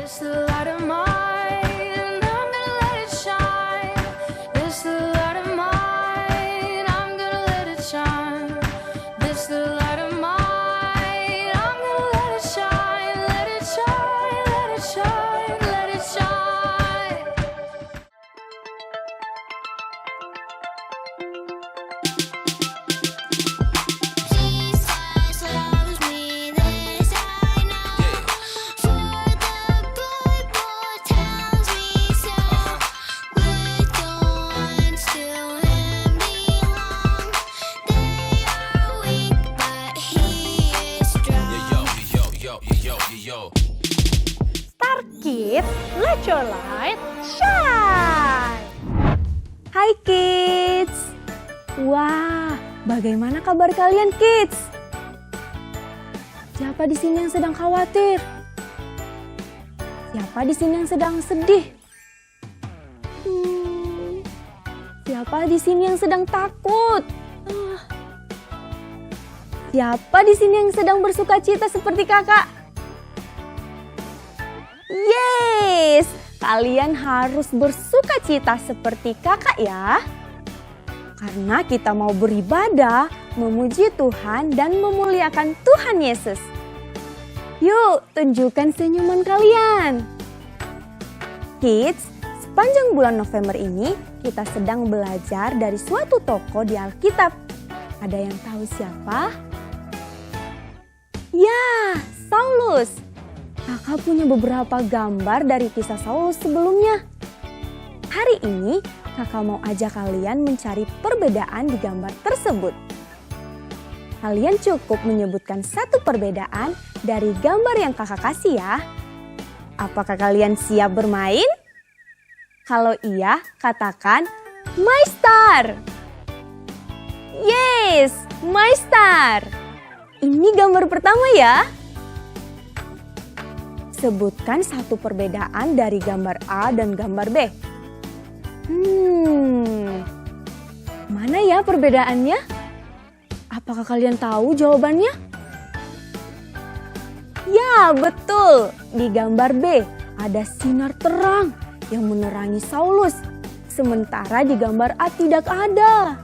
This light of mine, I'm gonna let it shine. This light of mine, I'm gonna let it shine. This light of mine, I'm gonna let it shine. Let it shine, let it shine, let it shine. Jesus loves me, this I know. For the good book tells me so. Little ones to him belong. They are weak, but he is strong. Star Kids, let your light shine! Hai Kids! Wah, bagaimana kabar kalian Kids? Siapa di sini yang sedang khawatir? Siapa di sini yang sedang sedih? Siapa di sini yang sedang takut? Siapa di sini yang sedang bersukacita seperti kakak? Yes, kalian harus bersukacita seperti kakak ya. Karena kita mau beribadah, memuji Tuhan dan memuliakan Tuhan Yesus. Yuk, tunjukkan senyuman kalian. Kids, sepanjang bulan November ini kita sedang belajar dari suatu tokoh di Alkitab. Ada yang tahu siapa? Ya, Saulus. Kakak punya beberapa gambar dari kisah Saulus sebelumnya. Hari ini kakak mau ajak kalian mencari perbedaan di gambar tersebut. Kalian cukup menyebutkan satu perbedaan dari gambar yang kakak kasih ya. Apakah kalian siap bermain? Kalau iya, katakan My Star. Yes, My Star. Ini gambar pertama ya. Sebutkan satu perbedaan dari gambar A dan gambar B. Mana ya perbedaannya? Apakah kalian tahu jawabannya? Ya, betul. Di gambar B ada sinar terang yang menerangi Saulus. Sementara di gambar A tidak ada.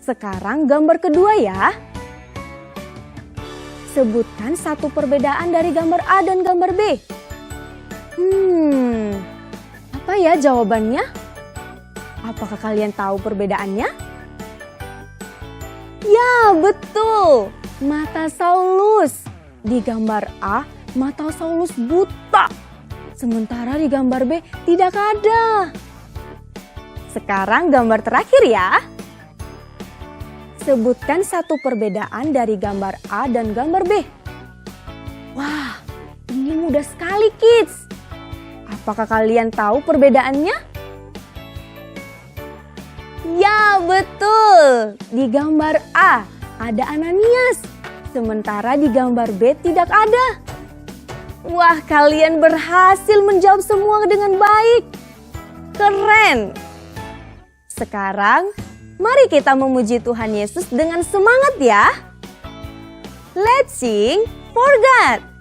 Sekarang gambar kedua ya. Sebutkan satu perbedaan dari gambar A dan gambar B. Apa ya jawabannya? Apakah kalian tahu perbedaannya? Ya, betul. Mata Saulus. Di gambar A, mata Saulus buta. Sementara di gambar B tidak ada. Sekarang gambar terakhir ya. Sebutkan satu perbedaan dari gambar A dan gambar B. Wah, ini mudah sekali kids. Apakah kalian tahu perbedaannya? Ya, betul. Di gambar A ada Ananias. Sementara di gambar B tidak ada. Wah, kalian berhasil menjawab semua dengan baik. Keren. Sekarang, mari kita memuji Tuhan Yesus dengan semangat ya. Let's sing for God.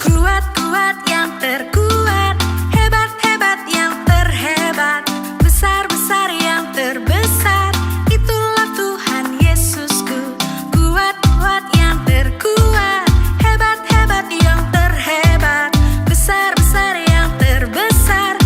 Kuat-kuat yang terkuat, hebat-hebat yang terhebat, besar-besar yang terbesar, itulah Tuhan Yesusku. Kuat-kuat yang terkuat, hebat-hebat yang terhebat, besar-besar yang terbesar,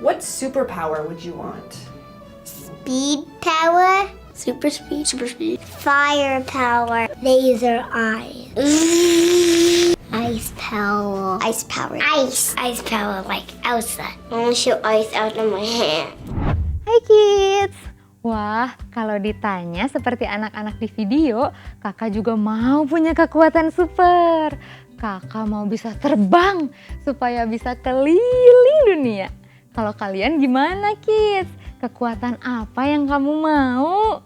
What superpower would you want? Speed power. Super speed. Super speed. Fire power. Laser eyes. Ice power. Ice power. Ice. Ice power like Elsa. I want to shoot ice out of my hand. Hai kids! Wah, kalau ditanya seperti anak-anak di video, kakak juga mau punya kekuatan super. Kakak mau bisa terbang supaya bisa keliling dunia. Kalau kalian gimana kids? Kekuatan apa yang kamu mau?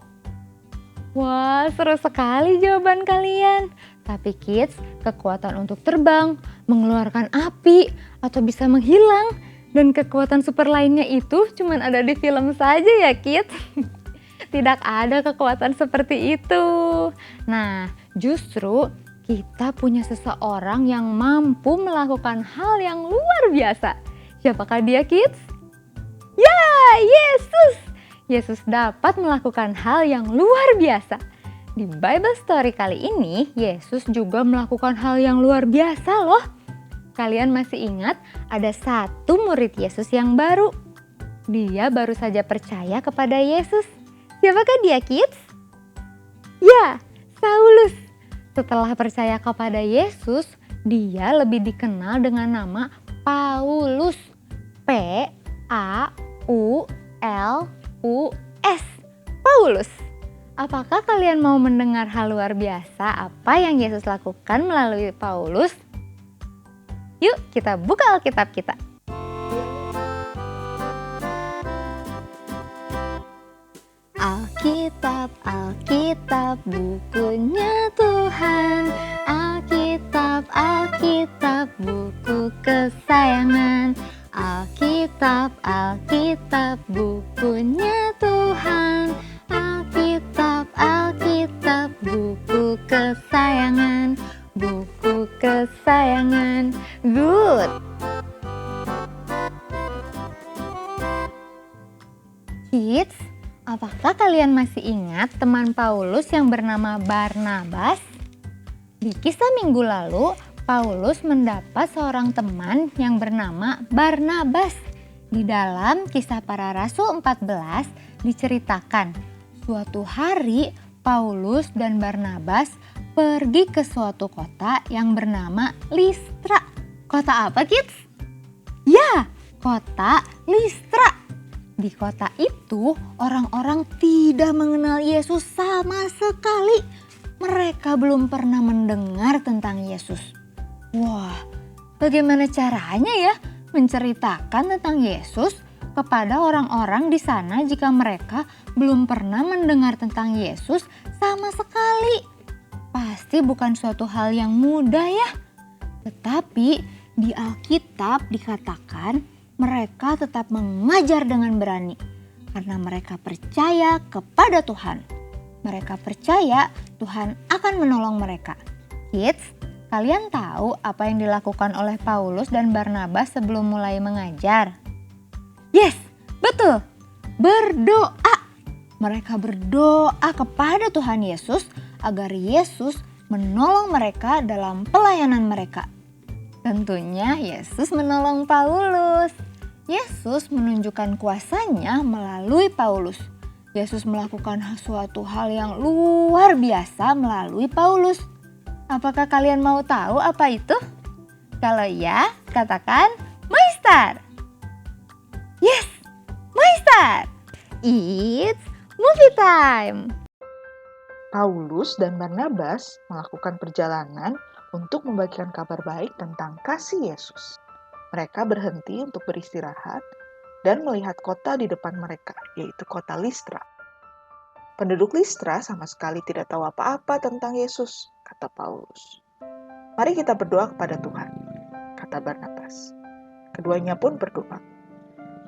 Wah, seru sekali jawaban kalian. Tapi kids, kekuatan untuk terbang, mengeluarkan api, atau bisa menghilang, dan kekuatan super lainnya itu cuma ada di film saja ya kids. Tidak ada kekuatan seperti itu. Nah, justru kita punya seseorang yang mampu melakukan hal yang luar biasa. Siapakah dia kids? Ya, Yesus! Yesus dapat melakukan hal yang luar biasa. Di Bible Story kali ini, Yesus juga melakukan hal yang luar biasa loh. Kalian masih ingat ada satu murid Yesus yang baru. Dia baru saja percaya kepada Yesus. Siapakah dia kids? Ya, Saulus. Setelah percaya kepada Yesus, dia lebih dikenal dengan nama Paulus. P-A-U-L-U-S. Paulus. Apakah kalian mau mendengar hal luar biasa apa yang Yesus lakukan melalui Paulus? Yuk kita buka Alkitab kita. Alkitab, Alkitab, bukunya Tuhan. Alkitab, Alkitab, buku kesayangan. Alkitab, Alkitab, bukunya Tuhan. Alkitab, Alkitab, buku kesayangan. Buku kesayangan. Good. Kids, apakah kalian masih ingat teman Paulus yang bernama Barnabas? Di kisah minggu lalu, Paulus mendapat seorang teman yang bernama Barnabas. Di dalam Kisah Para Rasul 14 diceritakan, suatu hari Paulus dan Barnabas pergi ke suatu kota yang bernama Listra. Kota apa kids? Ya, kota Listra. Di kota itu orang-orang tidak mengenal Yesus sama sekali. Mereka belum pernah mendengar tentang Yesus. Wah, bagaimana caranya ya menceritakan tentang Yesus kepada orang-orang di sana jika mereka belum pernah mendengar tentang Yesus sama sekali? Pasti bukan suatu hal yang mudah ya. Tetapi di Alkitab dikatakan mereka tetap mengajar dengan berani karena mereka percaya kepada Tuhan. Mereka percaya Tuhan akan menolong mereka. Kids, kalian tahu apa yang dilakukan oleh Paulus dan Barnabas sebelum mulai mengajar? Yes, betul. Berdoa. Mereka berdoa kepada Tuhan Yesus agar Yesus menolong mereka dalam pelayanan mereka. Tentunya Yesus menolong Paulus. Yesus menunjukkan kuasanya melalui Paulus. Yesus melakukan suatu hal yang luar biasa melalui Paulus. Apakah kalian mau tahu apa itu? Kalau ya, katakan Meister. Yes, Meister. It's movie time. Paulus dan Barnabas melakukan perjalanan untuk membagikan kabar baik tentang kasih Yesus. Mereka berhenti untuk beristirahat dan melihat kota di depan mereka, yaitu kota Listra. Penduduk Listra sama sekali tidak tahu apa-apa tentang Yesus, kata Paulus. Mari kita berdoa kepada Tuhan, kata Barnabas. Keduanya pun berdoa.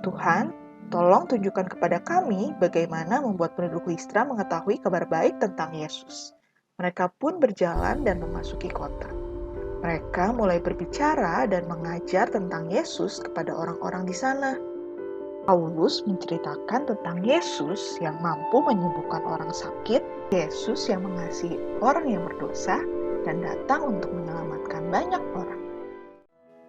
Tuhan, tolong tunjukkan kepada kami bagaimana membuat penduduk Listra mengetahui kabar baik tentang Yesus. Mereka pun berjalan dan memasuki kota. Mereka mulai berbicara dan mengajar tentang Yesus kepada orang-orang di sana. Paulus menceritakan tentang Yesus yang mampu menyembuhkan orang sakit, Yesus yang mengasihi orang yang berdosa, dan datang untuk menyelamatkan banyak orang.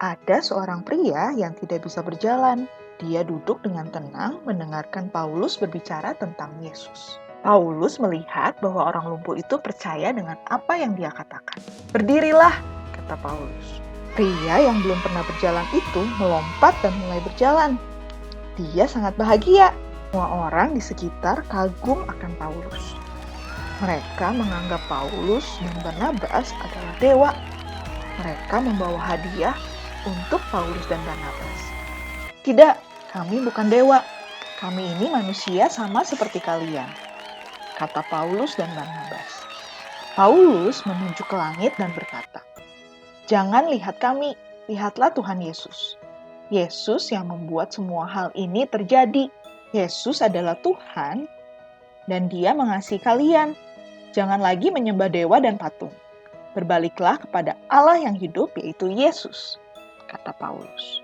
Ada seorang pria yang tidak bisa berjalan. Dia duduk dengan tenang mendengarkan Paulus berbicara tentang Yesus. Paulus melihat bahwa orang lumpuh itu percaya dengan apa yang dia katakan. "Berdirilah," kata Paulus. Pria yang belum pernah berjalan itu melompat dan mulai berjalan. Dia sangat bahagia. Semua orang di sekitar kagum akan Paulus. Mereka menganggap Paulus dan Barnabas adalah dewa. Mereka membawa hadiah untuk Paulus dan Barnabas. "Tidak, kami bukan dewa. Kami ini manusia sama seperti kalian," kata Paulus dan Barnabas. Paulus menunjuk ke langit dan berkata, "Jangan lihat kami, lihatlah Tuhan Yesus. Yesus yang membuat semua hal ini terjadi. Yesus adalah Tuhan dan Dia mengasihi kalian. Jangan lagi menyembah dewa dan patung. Berbaliklah kepada Allah yang hidup, yaitu Yesus," kata Paulus.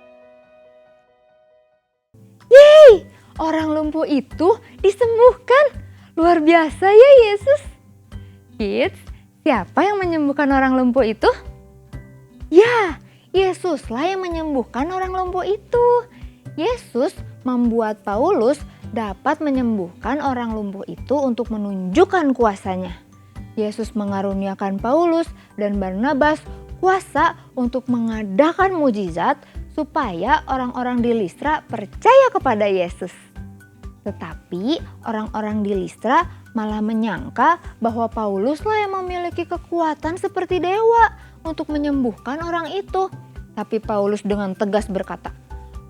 Yeay, orang lumpuh itu disembuhkan. Luar biasa ya Yesus. Kids, siapa yang menyembuhkan orang lumpuh itu? Ya, Yesuslah yang menyembuhkan orang lumpuh itu. Yesus membuat Paulus dapat menyembuhkan orang lumpuh itu untuk menunjukkan kuasanya. Yesus mengaruniakan Paulus dan Barnabas kuasa untuk mengadakan mujizat supaya orang-orang di Listra percaya kepada Yesus. Tetapi orang-orang di Listra malah menyangka bahwa Pauluslah yang memiliki kekuatan seperti dewa untuk menyembuhkan orang itu. Tapi Paulus dengan tegas berkata,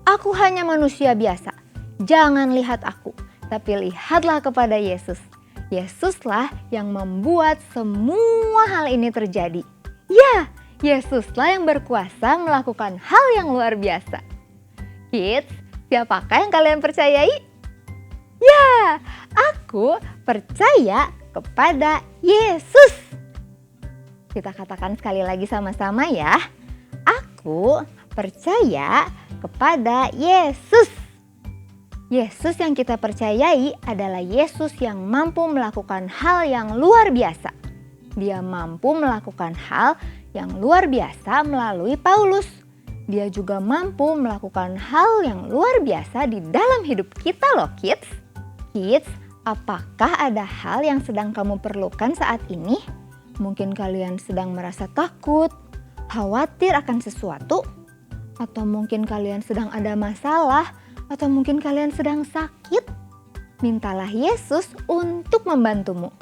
"Aku hanya manusia biasa. Jangan lihat aku, tapi lihatlah kepada Yesus. Yesuslah yang membuat semua hal ini terjadi. Ya, Yesuslah yang berkuasa melakukan hal yang luar biasa." Kids, siapakah yang kalian percayai? Ya, aku percaya kepada Yesus. Kita katakan sekali lagi sama-sama ya. Aku percaya kepada Yesus. Yesus yang kita percayai adalah Yesus yang mampu melakukan hal yang luar biasa. Dia mampu melakukan hal yang luar biasa melalui Paulus. Dia juga mampu melakukan hal yang luar biasa di dalam hidup kita loh kids. Kids, apakah ada hal yang sedang kamu perlukan saat ini? Mungkin kalian sedang merasa takut, khawatir akan sesuatu, atau mungkin kalian sedang ada masalah, atau mungkin kalian sedang sakit. Mintalah Yesus untuk membantumu.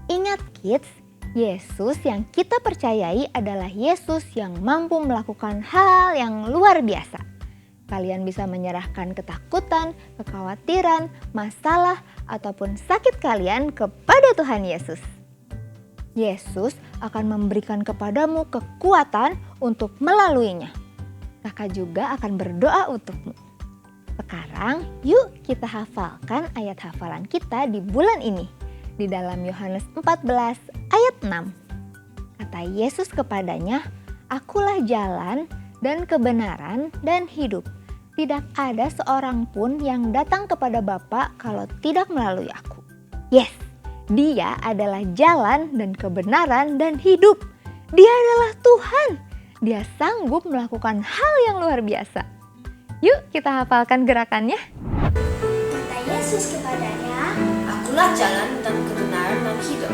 Ingat kids, Yesus yang kita percayai adalah Yesus yang mampu melakukan hal yang luar biasa. Kalian bisa menyerahkan ketakutan, kekhawatiran, masalah, ataupun sakit kalian kepada Tuhan Yesus. Yesus akan memberikan kepadamu kekuatan untuk melaluinya. Kakak juga akan berdoa untukmu. Sekarang yuk kita hafalkan ayat hafalan kita di bulan ini. Di dalam Yohanes 14 ayat 6. Kata Yesus kepadanya, "Akulah jalan dan kebenaran dan hidup. Tidak ada seorang pun yang datang kepada Bapa kalau tidak melalui aku." Yes, Dia adalah jalan dan kebenaran dan hidup. Dia adalah Tuhan. Dia sanggup melakukan hal yang luar biasa. Yuk kita hafalkan gerakannya. Kata Yesus kepadanya, Akulah jalan dan kebenaran dan hidup.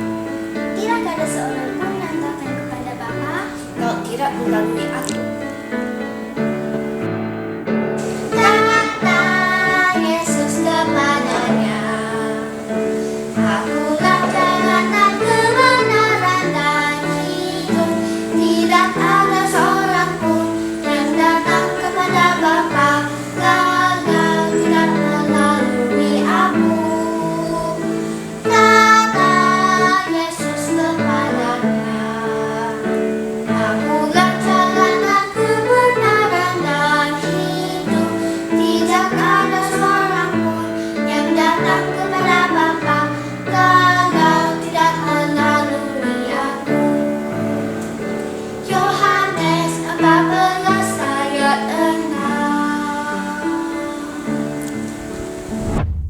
tidak ada seorang pun yang datang kepada Bapa Kalau tidak melalui aku. Kata Yesus kepadanya, "Akulah jalan dan kebenaran dan hidup. Tidak ada seorang pun yang datang kepada Bapa kalau tidak melalui aku." Kata Yesus kepadanya, "Akulah jalan dan kebenaran dan hidup. Tidak ada seorang pun yang datang kepada Bapa kalau tidak melalui aku." Yohanes 14 ayat 6.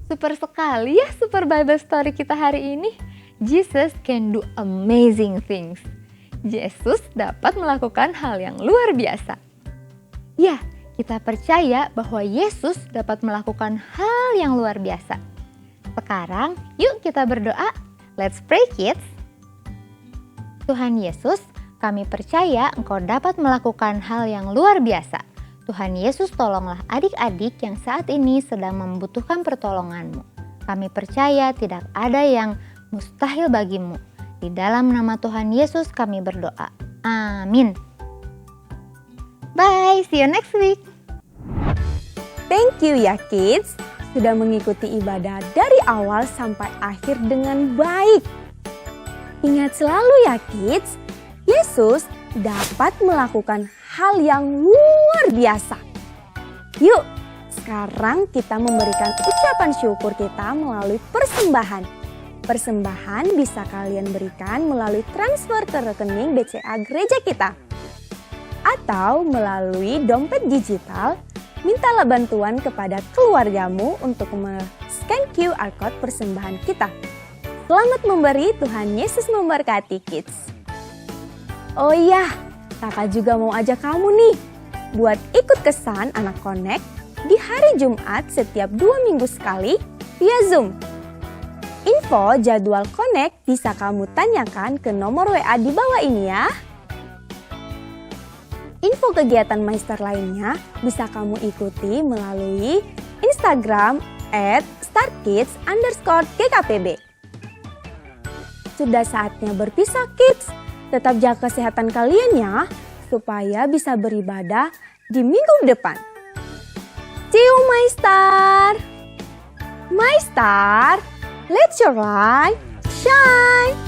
Super sekali ya Super Bible Story kita hari ini. Jesus can do amazing things. Yesus dapat melakukan hal yang luar biasa. Ya, Kita percaya bahwa Yesus dapat melakukan hal yang luar biasa. Sekarang, yuk kita berdoa. Let's pray, kids. Tuhan Yesus, kami percaya Engkau dapat melakukan hal yang luar biasa. Tuhan Yesus, tolonglah adik-adik yang saat ini sedang membutuhkan pertolongan-Mu. Kami percaya tidak ada yang mustahil bagi-Mu. Di dalam nama Tuhan Yesus kami berdoa. Amin. Bye, see you next week. Thank you ya kids, sudah mengikuti ibadah dari awal sampai akhir dengan baik. Ingat selalu ya kids, Yesus dapat melakukan hal yang luar biasa. Yuk, sekarang kita memberikan ucapan syukur kita melalui persembahan. Persembahan bisa kalian berikan melalui transfer ke rekening BCA gereja kita. Atau melalui dompet digital, mintalah bantuan kepada keluargamu untuk men-scan QR Code persembahan kita. Selamat memberi, Tuhan Yesus memberkati kids. Oh iya, kakak juga mau ajak kamu nih buat ikut kesan Anak Connect di hari Jumat setiap 2 minggu sekali via Zoom. Info jadwal Connect bisa kamu tanyakan ke nomor WA di bawah ini ya. Info kegiatan Meister lainnya bisa kamu ikuti melalui Instagram @starkids_GKPB. Sudah saatnya berpisah kids. Tetap jaga kesehatan kalian ya, supaya bisa beribadah di minggu depan. See you My Star, let your light shine.